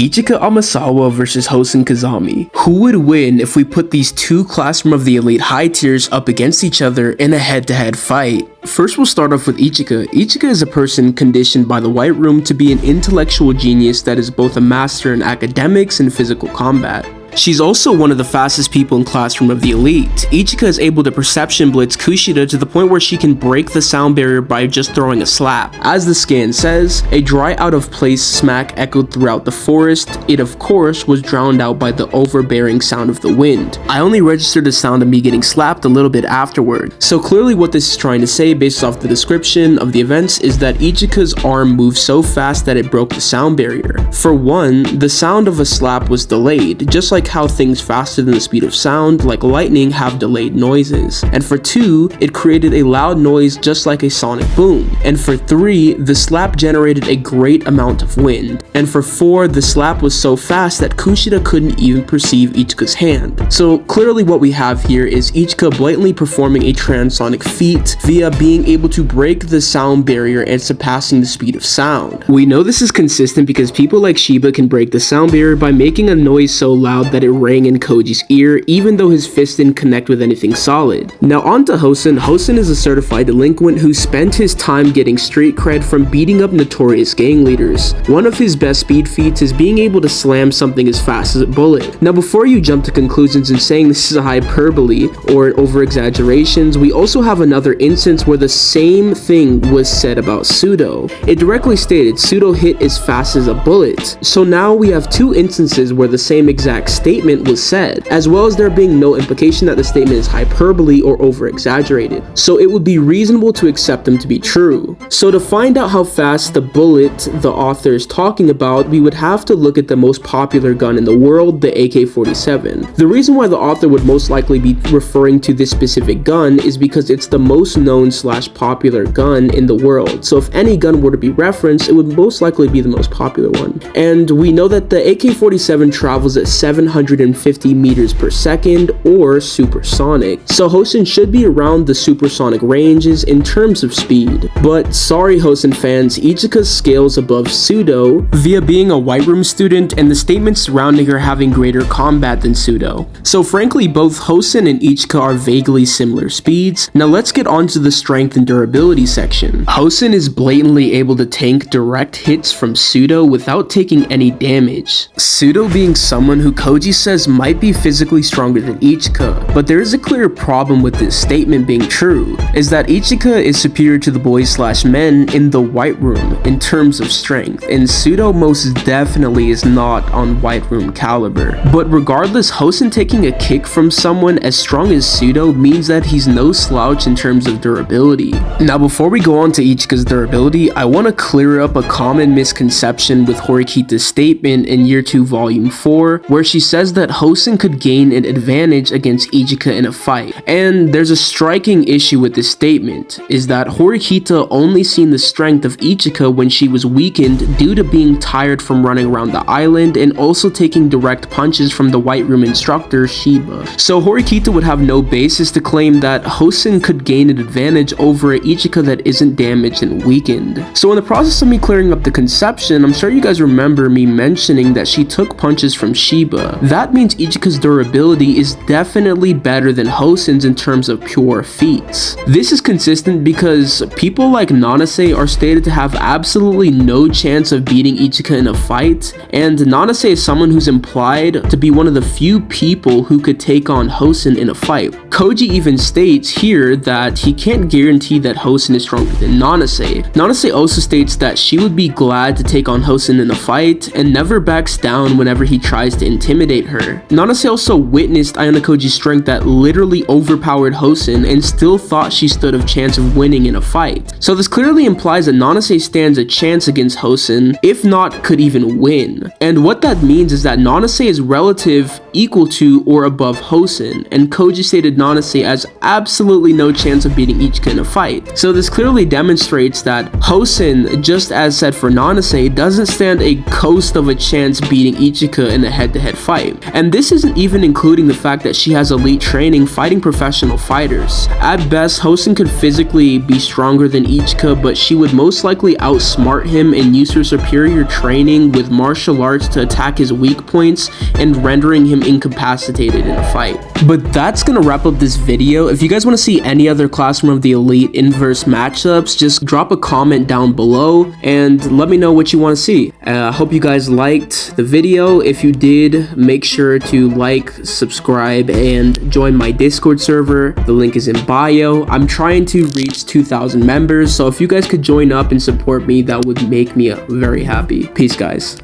Ichika Amasawa versus Hosen Kazami. Who would win if we put these two classroom of the elite high tiers up against each other in a head-to-head fight? First, we'll start off with Ichika. Ichika is a person conditioned by the White Room to be an intellectual genius that is both a master in academics and physical combat. She's also one of the fastest people in Classroom of the Elite. Ichika is able to perception blitz Kushida to the point where she can break the sound barrier by just throwing a slap. As the scan says, a dry out of place smack echoed throughout the forest. It of course was drowned out by the overbearing sound of the wind. I only registered the sound of me getting slapped a little bit afterward. So clearly what this is trying to say based off the description of the events is that Ichika's arm moved so fast that it broke the sound barrier. For one, the sound of a slap was delayed, just like how things faster than the speed of sound, like lightning, have delayed noises. And for two, it created a loud noise just like a sonic boom. And for three, the slap generated a great amount of wind. And for four, the slap was so fast that Kushida couldn't even perceive Ichika's hand. So clearly what we have here is Ichika blatantly performing a transonic feat via being able to break the sound barrier and surpassing the speed of sound. We know this is consistent because people like Shiba can break the sound barrier by making a noise so loud that it rang in Koji's ear even though his fist didn't connect with anything solid. Now on to Hosen. Hosen is a certified delinquent who spent his time getting street cred from beating up notorious gang leaders. One of his best speed feats is being able to slam something as fast as a bullet. Now before you jump to conclusions and saying this is a hyperbole or over exaggerations, we also have another instance where the same thing was said about Pseudo. It directly stated Pseudo hit as fast as a bullet. So now we have two instances where the same exact statement was said, as well as there being no implication that the statement is hyperbole or over exaggerated. So it would be reasonable to accept them to be true. So to find out how fast the bullet the author is talking about, we would have to look at the most popular gun in the world, the AK-47. The reason why the author would most likely be referring to this specific gun is because it's the most known / popular gun in the world. So if any gun were to be referenced, it would most likely be the most popular one. And we know that the AK-47 travels at 750 meters per second or supersonic. So Hosen should be around the supersonic ranges in terms of speed. But sorry Hosen fans, Ichika scales above Pseudo via being a White Room student and the statements surrounding her having greater combat than Pseudo. So frankly, both Hosen and Ichika are vaguely similar speeds. Now let's get on to the strength and durability section. Hosen is blatantly able to tank direct hits from Pseudo without taking any damage. Pseudo being someone who Koji says might be physically stronger than Ichika, but there is a clear problem with this statement being true, is that Ichika is superior to the boys / men in the White Room in terms of strength, and Pseudo most definitely is not on White Room caliber. But regardless, Hosen taking a kick from someone as strong as Pseudo means that he's no slouch in terms of durability. Now before we go on to Ichika's durability, I want to clear up a common misconception with Horikita's statement in Year 2 Volume 4, where she says that Hosen could gain an advantage against Ichika in a fight. And there's a striking issue with this statement, is that Horikita only seen the strength of Ichika when she was weakened due to being tired from running around the island and also taking direct punches from the White Room instructor Shiba. So Horikita would have no basis to claim that Hosen could gain an advantage over Ichika that isn't damaged and weakened. So in the process of me clearing up the conception, I'm sure you guys remember me mentioning that she took punches from Shiba. That means Ichika's durability is definitely better than Hosen's in terms of pure feats. This is consistent because people like Nanase are stated to have absolutely no chance of beating Ichika in a fight, and Nanase is someone who's implied to be one of the few people who could take on Hosen in a fight. Koji even states here that he can't guarantee that Hosen is stronger than Nanase. Nanase also states that she would be glad to take on Hosen in a fight and never backs down whenever he tries to intimidate her. Nanase also witnessed Ayano Koji's strength that literally overpowered Hosen and still thought she stood a chance of winning in a fight. So this clearly implies that Nanase stands a chance against Hosen, if not could even win. And what that means is that Nanase is relative equal to or above Hosen, and Koji stated Nanase as absolutely no chance of beating Ichika in a fight. So this clearly demonstrates that Hosen, just as said for Nanase, doesn't stand a ghost of a chance beating Ichika in a head-to-head fight. fight. And this isn't even including the fact that she has elite training fighting professional fighters. At best, Hosen could physically be stronger than Ichika, but she would most likely outsmart him and use her superior training with martial arts to attack his weak points and rendering him incapacitated in a fight. But that's gonna wrap up this video. If you guys want to see any other Classroom of the Elite inverse matchups, just drop a comment down below and let me know what you want to see. I hope you guys liked the video. If you did, make sure to like, subscribe, and join my Discord server. The link is in bio. I'm trying to reach 2,000 members, so if you guys could join up and support me, that would make me very happy. Peace, guys.